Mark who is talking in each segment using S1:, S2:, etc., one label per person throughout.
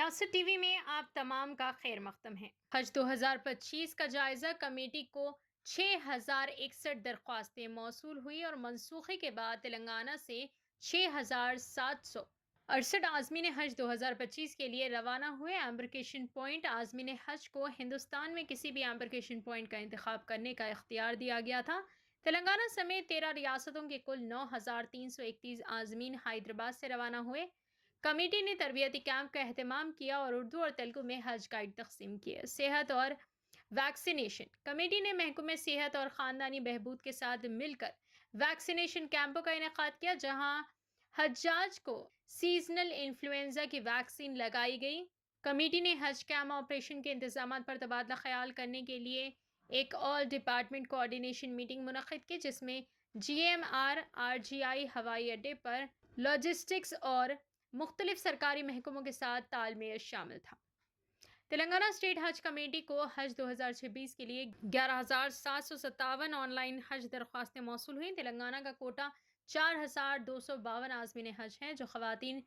S1: रियासत टीवी में आप तमाम का खैर मकदम है। हज 2025 का जायजा कमेटी को 6061 दरख्वास्तें मौसूल हुई और मनसूखी के बाद तेलंगाना से 6768 आज़मीन हज 2025 के लिए रवाना हुए। एम्बरकेशन पॉइंट आज़मीन हज को हिंदुस्तान में किसी भी एम्बरकेशन पॉइंट का इंतखाब करने का इख्तियार दिया गया था। तेलंगाना समेत 13 रियासतों के कुल 9331 आज़मीन हैदराबाद से रवाना हुए। कमेटी ने तरबियती कैंप का एहतमाम किया और उर्दू और तेलुगु में हज गाइड तकसीम किए। सेहत और वैक्सीनेशन कमेटी ने महकमे सेहत और ख़ानदानी बहबूद के साथ मिलकर वैक्सीनेशन कैंपों का इनेकाद किया, जहां हज्जाज को सीजनल इन्फ्लुएंजा की वैक्सीन लगाई गई। कमेटी ने हज कैंप ऑपरेशन के इंतजाम पर तबादला ख्याल करने के लिए एक ऑल डिपार्टमेंट कोऑर्डिनेशन मीटिंग मुनक्किद की, जिसमें GMR RGI हवाई अड्डे पर लॉजिस्टिक्स और मुख्तलिफ सरकारी महकमों के साथ तालमेल शामिल था। तेलंगाना स्टेट हज कमेटी को हज 2026 के लिए 11,757 ऑनलाइन हज दरख्वास्तें मौसूल हुई। तेलंगाना का कोटा 4,252 आज़मीन हज है, जो ख़वातीन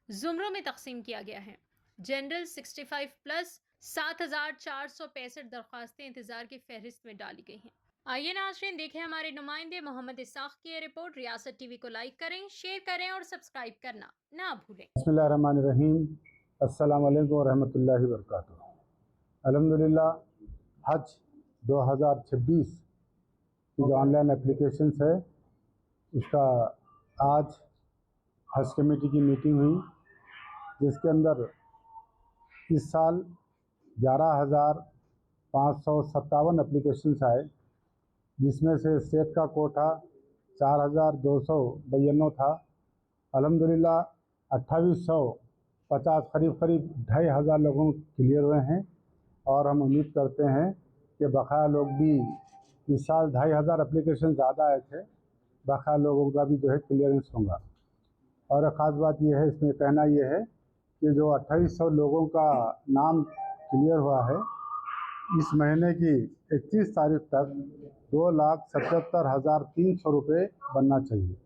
S1: ज़ुमरों में तकसीम किया गया है। जनरल 65 प्लस 7,465 दरख्वास्तें इंतज़ार की फहरिस्त में डाली गई हैं। आइए नाज़रीन, देखें हमारे नुमाइंदे मोहम्मद इसाक की रिपोर्ट। रियासत टीवी को लाइक करें, शेयर करें और सब्सक्राइब करना ना भूलें।
S2: बिस्मिल्लाहिर्रहमानिर्रहीम। अस्सलामु अलैकुम वरहमतुल्लाहि वबरकातुहू। अल्हम्दुलिल्लाह, हज 2026 की जो ऑनलाइन एप्लीकेशंस है उसका आज हज कमेटी की मीटिंग हुई, जिसके अंदर इस साल 11,557 एप्लीकेशंस आए, जिसमें से स्टेट का कोटा 4,292 था। अल्हम्दुलिल्लाह 2850 करीब 2,500 लोगों क्लियर हुए हैं और हम उम्मीद करते हैं कि बकाया लोग भी, इस साल 2,500 एप्लीकेशन ज़्यादा आए थे, बकाया लोगों का भी जो है क्लियरेंस होगा। और एक ख़ास बात यह है, इसमें कहना यह है कि जो 2800 लोगों का नाम क्लियर हुआ है, इस महीने की 31 तारीख तक 2,77,300 रुपये बनना चाहिए।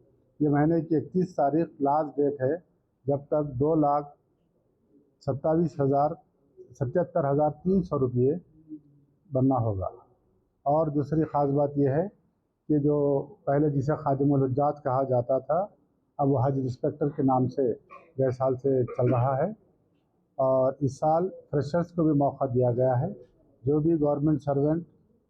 S2: ये महीने की 31 तारीख लास्ट डेट है, जब तक 2,77,300 रुपये बनना होगा। और दूसरी ख़ास बात यह है कि जो पहले जिसे खादिमुल हुज्जाज कहा जाता था, अब वो हज इंस्पेक्टर के नाम से गए साल से चल रहा है। और इस साल फ्रेशर्स को भी मौका दिया गया है। जो भी गवर्नमेंट सर्वेंट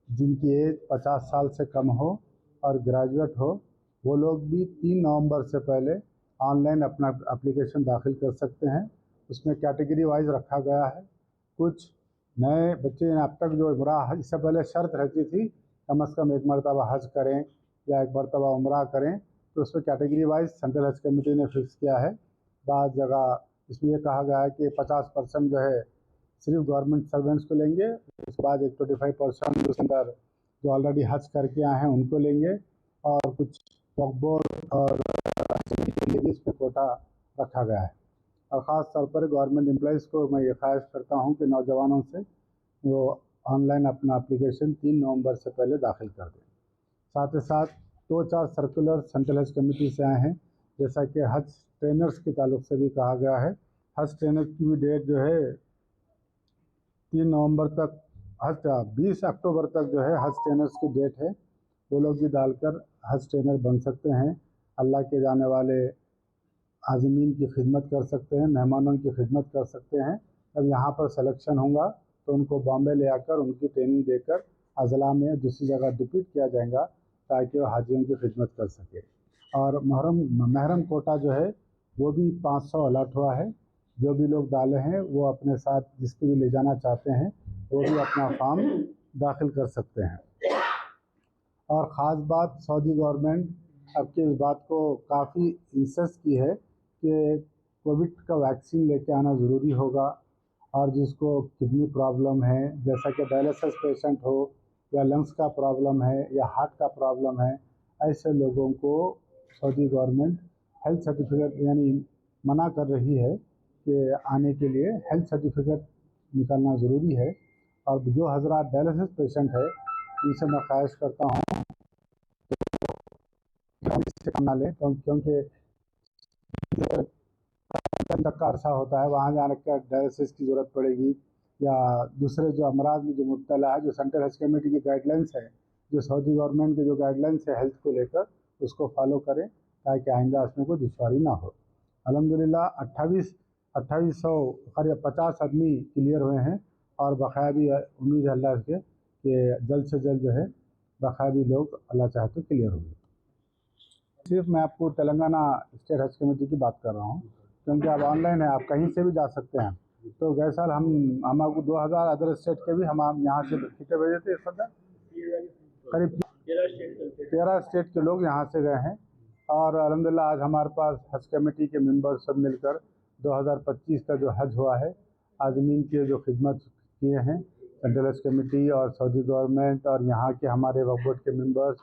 S2: जिनकी एज 50 साल से कम हो और ग्रेजुएट हो, वो लोग भी 3 नवंबर से पहले ऑनलाइन अपना एप्लीकेशन दाखिल कर सकते हैं। उसमें कैटेगरी वाइज रखा गया है। कुछ नए बच्चे अब तक जो उम्रा हज, इससे पहले शर्त रहती थी कम से कम एक मरतबा हज करें या एक मरतबा उम्रा करें, तो उसमें कैटेगरी वाइज सेंट्रल हज कमेटी ने फिक्स किया है। बाद जगह इसमें यह कहा गया है कि 50% जो है सिर्फ गवर्नमेंट सर्वेंट्स को लेंगे, उसके बाद एक 25% उसके अंदर जो ऑलरेडी हज करके आए हैं उनको लेंगे, और कुछ वक्फ बोर्ड और के लिए भी इसमें कोटा रखा गया है। और ख़ास तौर पर गवर्नमेंट एम्प्लॉइज़ को मैं ये ख्वाहिश करता हूँ कि नौजवानों से वो ऑनलाइन अपना एप्लीकेशन 3 नवंबर से पहले दाखिल कर दें। साथ ही साथ 2-4 सर्कुलर सेंट्रल हज कमेटी से आए हैं, जैसा कि हज ट्रेनर्स के ताल्लुक से भी कहा गया है। हज ट्रेनर की भी डेट जो है 3 नवंबर तक, 20 अक्टूबर तक जो है हज ट्रेनर्स की डेट है। वो लोग भी डालकर हज ट्रेनर बन सकते हैं। अल्लाह के जाने वाले आज़मीन की खिदमत कर सकते हैं, मेहमानों की खिदमत कर सकते हैं। जब यहाँ पर सिलेक्शन होगा तो उनको बॉम्बे ले आकर उनकी ट्रेनिंग देकर अज़ला में दूसरी जगह डिप्यूट किया जाएगा, ताकि वो हाजियों की खिदमत कर सके। और महरम कोटा जो है वो भी 500 अलॉट हुआ है। जो भी लोग डाले हैं वो अपने साथ जिसको भी ले जाना चाहते हैं वो भी अपना फॉर्म दाखिल कर सकते हैं। और ख़ास बात, सऊदी गवर्नमेंट अब की इस बात को काफ़ी इंसिस्ट की है कि कोविड का वैक्सीन लेके आना ज़रूरी होगा। और जिसको किडनी प्रॉब्लम है, जैसा कि डायलिसिस पेशेंट हो, या लंग्स का प्रॉब्लम है, या हार्ट का प्रॉब्लम है, ऐसे लोगों को सऊदी गवर्नमेंट हेल्थ सर्टिफिकेट यानी मना कर रही है कि आने के लिए हेल्थ सर्टिफिकेट निकालना ज़रूरी है। और जो हज़रात डायलिसिस पेशेंट है, उनसे मैं ख्वाहिश करता हूँ से कम ना लें, क्योंकि तक का अरसा होता है, वहाँ जाने का डायलिसिस की ज़रूरत पड़ेगी या दूसरे जो अमराज में जो मुब्तला है, जो सेंट्रल हज कमेटी की गाइडलाइंस है, जो सऊदी गवर्नमेंट के जो गाइडलाइंस है हेल्थ को लेकर, उसको फॉलो करें ताकि आइंदा उसमें कोई दुश्वारी ना हो। अल्हम्दुलिल्लाह 2800 करीब 50 आदमी क्लियर हुए हैं और बकाया भी उम्मीद है अल्लाह के कि जल्द से जल्द जो है बकाया भी लोग अल्लाह चाहे तो क्लियर होंगे। सिर्फ मैं आपको तेलंगाना स्टेट हज कमेटी की बात कर रहा हूँ, क्योंकि अब ऑनलाइन है, आप कहीं से भी जा सकते हैं। तो गए साल हम आपको 2000 अदर स्टेट के भी हम यहाँ से कितने भेजे थे इस वक्त? करीब 13 स्टेट के लोग यहाँ से गए हैं और अल्हम्दुलिल्लाह आज हमारे पास हज कमेटी के मेंबर सब मिलकर 2025 का जो हज हुआ है, आज़मीन की जो खिदमत किए हैं सेंट्रल हज कमेटी और सऊदी गवर्नमेंट और यहाँ के हमारे वक्फ बोर्ड के मेंबर्स,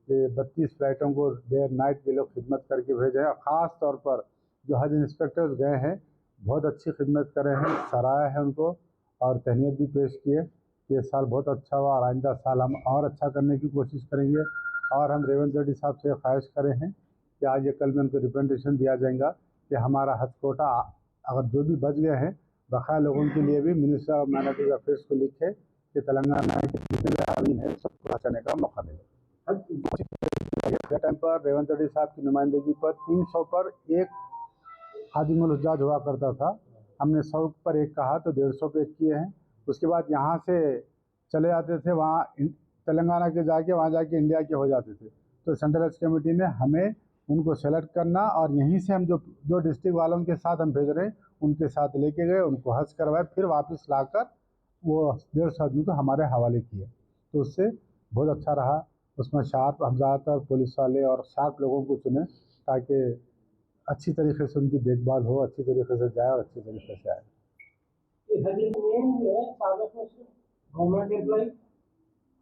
S2: ये 32 फ्लाइटों को डे नाइट के लोग खिदमत करके भेजे हैं। ख़ास तौर पर जो हज इंस्पेक्टर्स गए हैं बहुत अच्छी खिदमत कर रहे हैं, सराहा है उनको और तहनीत भी पेश किए। ये साल बहुत अच्छा हुआ और आइंदा साल हम और अच्छा करने की कोशिश करेंगे। और हम रेवंत रेड्डी साहब से ख्वाहिश करे हैं कि आज या कल में उनको रिप्रेजेंटेशन दिया जाएगा कि हमारा हज कोटा अगर जो भी बच गए हैं बकाया लोगों के लिए भी मिनिस्टर ऑफ माइनॉरिटीज अफेयर्स को लिखे कि तेलंगाना के जितने भी आदमी हैं सबको करने का मौका दें। टाइम पर रेवंत रेड्डी साहब की नुमाइंदगी पर 300 पर एक हाजिमुल हुज्जाज हुआ करता था। हमने 100 पर एक कहा तो 150 पे एक किए हैं। उसके बाद यहाँ से चले जाते थे, वहाँ तेलंगाना के जाके वहाँ जाके इंडिया के हो जाते थे। तो सेंट्रल हज कमेटी ने हमें उनको सेलेक्ट करना और यहीं से हम जो डिस्ट्रिक्ट वालों के साथ हम भेज रहे हैं उनके साथ लेके गए, उनको हज करवाए, फिर वापस लाकर वो 150 आदमी को हमारे हवाले किए। तो उससे बहुत अच्छा रहा। उसमें शार्प हम ज़्यादातर पुलिस वाले और शार्प लोगों को चुने ताकि अच्छी तरीके से उनकी देखभाल हो, अच्छी तरीके से जाए और अच्छी तरीके से आए।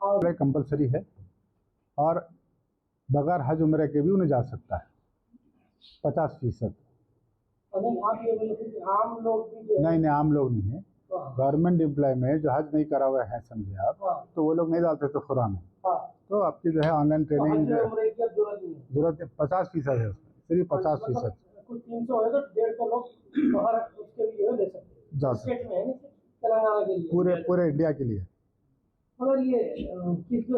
S2: गवर्नमेंट कंपलसरी है और बगैर हज उम्र के भी उन्हें जा सकता है 50%।
S3: आप ये बोले थे कि आम लोग भी
S2: नहीं, आम लोग नहीं है, गवर्नमेंट एम्प्लॉय में जो हज नहीं करा हुए हैं समझे आप, तो वो लोग नहीं डालते तो खुरा में। तो आपकी जो है ऑनलाइन ट्रेनिंग जरूरत 50% है, उसमें सिर्फ 50%।
S3: कुछ 300 है तो 150 लोग बाहर उसके लिए ले सकते
S2: जा सकते
S3: हैं तेलंगाना के लिए,
S2: पूरे इंडिया के लिए।
S3: मगर ये किस